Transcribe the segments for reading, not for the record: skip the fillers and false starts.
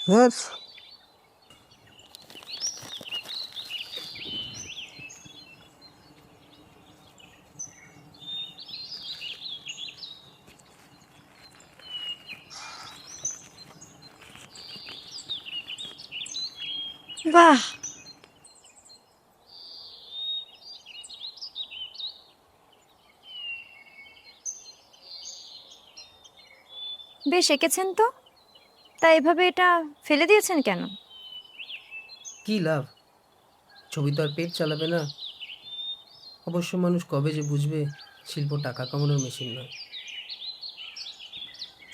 ধুর, বাহ, বেশ এঁকেছেন তো। তা এভাবে এটা ফেলে দিয়েছেন কেন? কি লাভ? ছবি তো আর পেট চালাবে না। অবশ্য মানুষ কবে যে বুঝবে শিল্প টাকা কামানোর মেশিন নয়।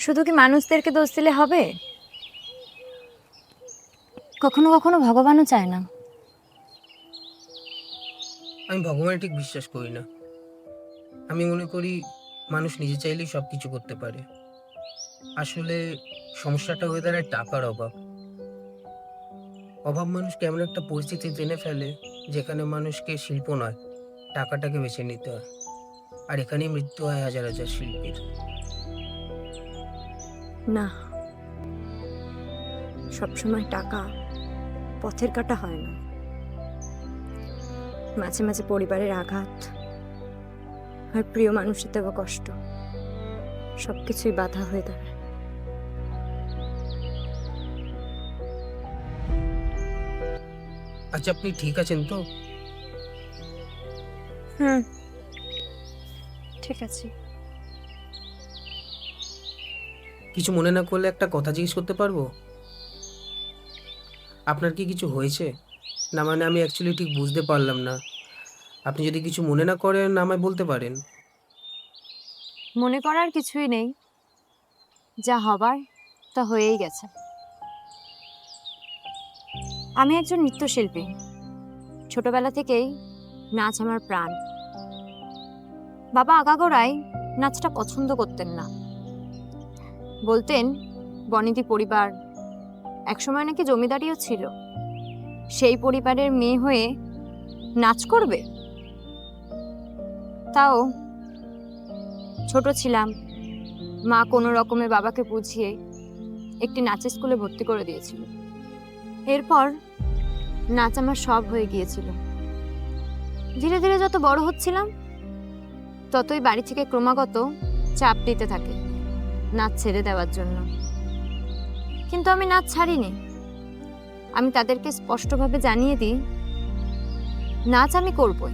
শুধু কি মানুষদেরকে দোষ দিলে হবে? কখনো কখনো ভগবানও চায় না। আমি ভগবানে ঠিক বিশ্বাস করি না। আমি মনে করি মানুষ নিজে চাইলেই সব কিছু করতে পারে। আসলে সমস্যাটা হয়ে দাঁড়ায় টাকার অভাব। অভাব মানুষকে এমন একটা পরিস্থিতি টেনে ফেলে যেখানে মানুষকে শিল্প নয়, টাকাটাকে বেছে নিতে হয়। আর এখানেই মৃত্যু হয় হাজার হাজার শিল্পীর। না, সবসময় টাকা পথের কাটা হয় না। মাঝে মাঝে পরিবারের আঘাত আর প্রিয় মানুষের দেওয়া কষ্ট সবকিছুই বাধা হয়ে দাঁড়ায়। আচ্ছা, আপনি ঠিক আছেন তো? হুম, ঠিক আছে। কিছু মনে না করলে একটা কথা জিজ্ঞেস করতে পারবো? আপনার কি কিছু হয়েছে? না মানে আমি অ্যাকচুয়ালি ঠিক বুঝতে পারলাম না। আপনি যদি কিছু মনে না করেন আমায় বলতে পারেন। মনে করার কিছুই নেই, যা হবার তা হয়েই গেছে। আমি একজন নৃত্যশিল্পী। ছোটবেলা থেকেই নাচ আমার প্রাণ। বাবা আগাগোড়াই নাচটা পছন্দ করতেন না। বলতেন বনেদি পরিবার, একসময় নাকি জমিদারিও ছিল, সেই পরিবারের মেয়ে হয়ে নাচ করবে। তাও ছোট ছিলাম, মা কোনো রকমে বাবাকে বুঝিয়ে একটি নাচের স্কুলে ভর্তি করে দিয়েছিল। এরপর নাচ আমার সব হয়ে গিয়েছিল। ধীরে ধীরে যত বড় হচ্ছিলাম ততই বাড়ি থেকে ক্রমাগত চাপ দিতে থাকে নাচ ছেড়ে দেওয়ার জন্য। কিন্তু আমি নাচ ছাড়িনি। আমি তাদেরকে স্পষ্টভাবে জানিয়ে দিই, নাচ আমি করবই,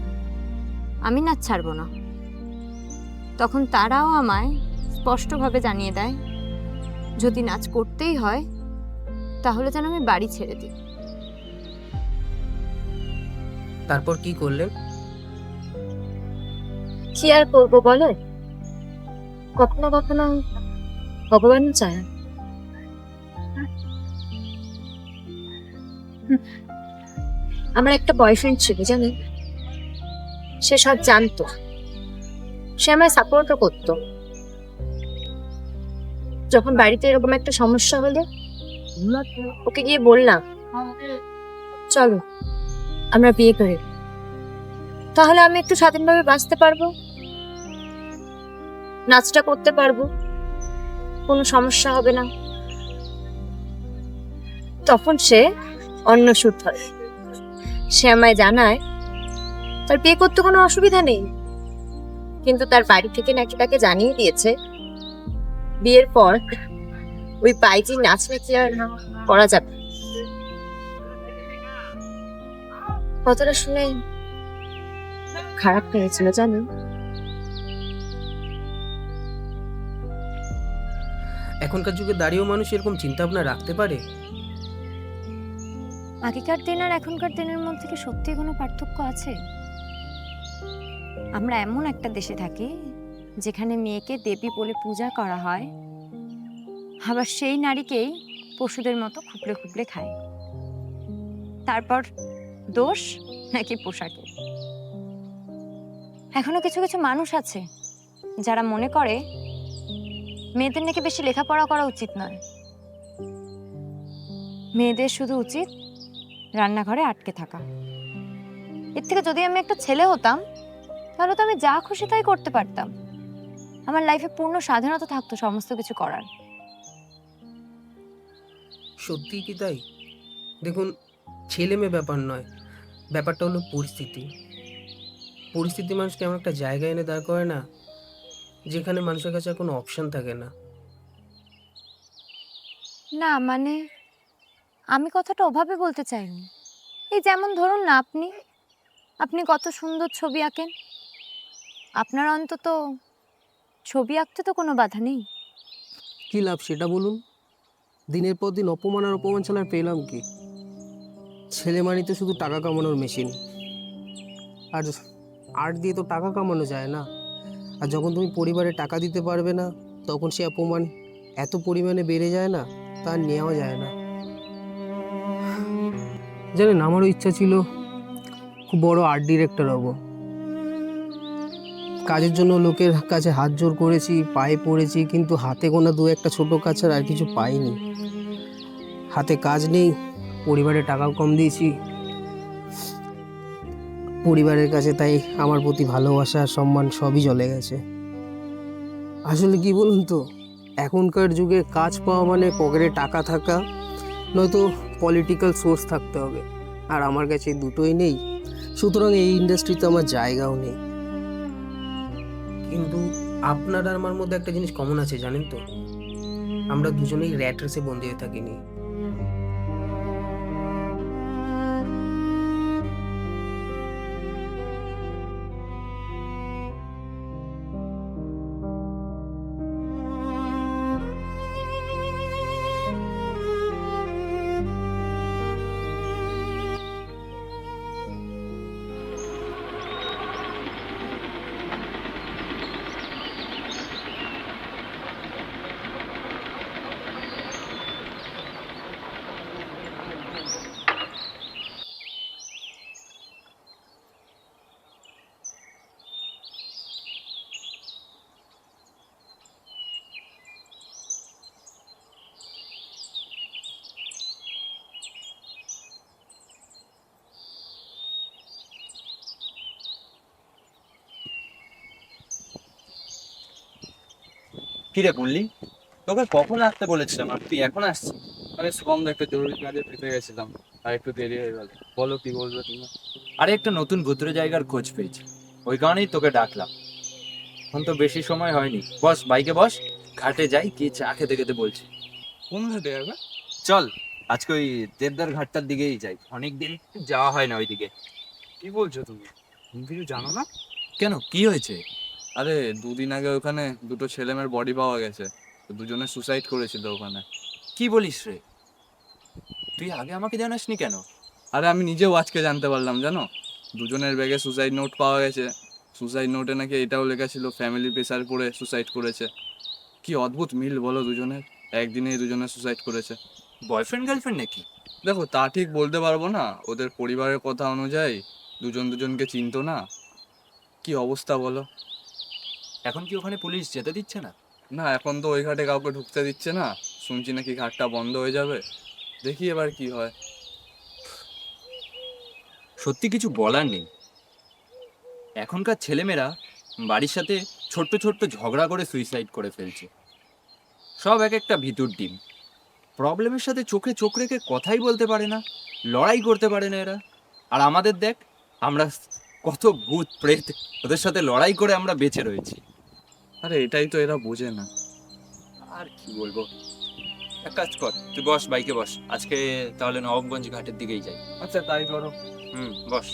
আমি নাচ ছাড়বো না। তখন তারাও আমায় স্পষ্টভাবে জানিয়ে দেয়, যদি নাচ করতেই হয় তাহলে যেন আমি বাড়ি ছেড়ে দিই। তারপর কি করলেন? কি আর করবো বলো, কখনো কখনো ভগবানও চায়। আমার একটা বয়ফ্রেন্ড ছিল জানেন, সে সব জানতো, সে আমায় সাপোর্টও করতো। যখন বাড়িতে এরকম একটা সমস্যা হলো, ওকে গিয়ে বললাম, চলো আমরা বিয়ে করি, তাহলে আমি একটু স্বাধীনভাবে বাঁচতে পারবো, নাচটা করতে পারবো, কোনো সমস্যা হবে না। তখন সে অন্য সুর ধরে, সে আমায় জানায় তার বিয়ে করতে কোনো অসুবিধা নেই, কিন্তু তার বাড়ি থেকে নাকি তাকে জানিয়ে দিয়েছে বিয়ের পর ওই বাইজি নাচ নাকি আর করা যাবে না। কথাটা শুনে খারাপ লেগেছিল জানো। এখনকার যুগে দাঁড়িয়েও মানুষ এরকম চিন্তা ভাবনা রাখতে পারে? আগেকার দিন আর এখনকার দিনের মধ্যে কি সত্যি কোনো পার্থক্য আছে? আমরা এমন একটা দেশে থাকি যেখানে মেয়েকে দেবী বলে পূজা করা হয়, আবার সেই নারীকেই পশুদের মতো খুপড়ে খুপড়ে খায়। তারপর দোষ নাকি পোশাকে? এখনো কিছু কিছু মানুষ আছে যারা মনে করে মেয়েদের নাকি বেশি লেখাপড়া করা উচিত নয়, মেয়েদের শুধু উচিত রান্নাঘরে আটকে থাকা। এর থেকে যদি আমি একটা ছেলে হতাম তাহলে তো আমি যা খুশি তাই করতে পারতাম, আমার লাইফে পূর্ণ স্বাধীনতা থাকতো সমস্ত কিছু করার। সত্যিই কি তাই? দেখুন, ছেলে মেয়ে ব্যাপার নয়, ব্যাপারটা হলো পরিস্থিতি। পরিস্থিতি মানুষকে এমন একটা জায়গায় এনে দাঁড় করে না, যেখানে মানুষের কাছে আর কোনো অপশন থাকে না। না মানে আমি কথাটা ওভাবে বলতে চাইনি। এই যেমন ধরুন না আপনি আপনি কত সুন্দর ছবি আঁকেন। আপনার অন্তত ছবি আঁকতে তো কোনো বাধা নেই। কি লাভ সেটা বলুন? দিনের পর দিন অপমান আর অপমান ছাড়া আর পেলাম কি? ছেলে মানেই তো শুধু টাকা কামানোর মেশিন। আর আর্ট দিয়ে তো টাকা কামানো যায় না। আর যখন তুমি পরিবারে টাকা দিতে পারবে না, তখন সে অপমান এত পরিমাণে বেড়ে যায় না, তা আর নেওয়া যায় না। জানেন, আমারও ইচ্ছা ছিল খুব বড় আর্ট ডিরেক্টর হব। কাজের জন্য লোকের কাছে হাত জোড় করেছি, পায়ে পড়েছি, কিন্তু হাতে গোনা দু একটা ছোট কাজ ছাড়া আর কিছু পাইনি। হাতে কাজ নেই, পরিবারে টাকাও কম দিয়েছি। পরিবারের কাছে তাই আমার প্রতি ভালোবাসা সম্মান সবই চলে গেছে। আসলে কি বলুন তো, এখনকার যুগে কাজ পাওয়া মানে পকেটে টাকা থাকা, নয়তো পলিটিক্যাল সোর্স থাকতে হবে। আর আমার কাছে দুটোই নেই, সুতরাং এই ইন্ডাস্ট্রিতে আমার জায়গাও নেই। কিন্তু আপনার আর আমার মধ্যে একটা জিনিস কমন আছে, জানেন তো? আমরা দুজনেই র্যাট রেসে বন্দি হয়ে থাকিনি। কি রে বললি? তোকে কখন আসতে বলেছিলাম আর তুই এখন আসছিস? আরে শুভম দা, একটা জরুরি কাজে ফেঁসে গেছিলাম, আর একটু দেরি হয়ে গেল। বলো কি বলবে তুমি? আরে একটা নতুন ভুতুরে জায়গার খোঁজ পেয়েছি, ওই কারণেই তোকে ডাকলাম। এখন তো বেশি সময় হয়নি, বস বাইকে বস, ঘাটে যাই, কি চা খেতে খেতে বলছি। কোন ঘাটে যাবে? চল, আজকে ওই দেবদার ঘাটটার দিকেই যাই, অনেকদিন যাওয়া হয় না ওইদিকে। কি বলছো তুমি? তুমি কিছু জানো না? কেন, কি হয়েছে? আরে দুদিন আগে ওখানে দুটো ছেলেমেয়ের বডি পাওয়া গেছে, তো দুজনে সুসাইড করেছিল ওখানে। কি বলিস রে? তুই আগে আমাকে জানাসনি কেন? আরে আমি নিজেও আজকে জানতে পারলাম, জানো? দুজনের ব্যাগে সুসাইড নোট পাওয়া গেছে। সুসাইড নোটে নাকি এটাও লেখা ছিল ফ্যামিলি প্রেসার পড়ে সুসাইড করেছে। কি অদ্ভুত মিল বলো দুজনের, একদিনেই দুজনে সুসাইড করেছে। বয়ফ্রেন্ড গার্লফ্রেন্ড নাকি? দেখো, তা ঠিক বলতে পারবো না, ওদের পরিবারের কথা অনুযায়ী দুজন দুজনকে চিনতো না। কি অবস্থা বলো? এখন কি ওখানে পুলিশ যেতে দিচ্ছে না? না, এখন তো ওই ঘাটে কাউকে ঢুকতে দিচ্ছে না, শুনছি নাকি ঘাটটা বন্ধ হয়ে যাবে। দেখি এবার কি হয়। সত্যি কিছু বলার নেই, এখনকার ছেলেমেয়েরা বাড়ির সাথে ছোট্ট ছোট্ট ঝগড়া করে সুইসাইড করে ফেলছে। সব এক একটা ভিতর ডিম, প্রবলেমের সাথে চোখে চোখ রেখে কথাই বলতে পারে না, লড়াই করতে পারে না এরা। আর আমাদের দেখ, আমরা কত ভূত প্রেত, ওদের সাথে লড়াই করে আমরা বেঁচে রয়েছি। আরে এটাই তো এরা বোঝে না। আর কি বলবো, এক কাজ কর, তুই বস বাইকে বস, আজকে তাহলে নবাবগঞ্জ ঘাটের দিকেই যাই। আচ্ছা তাই করো। বস।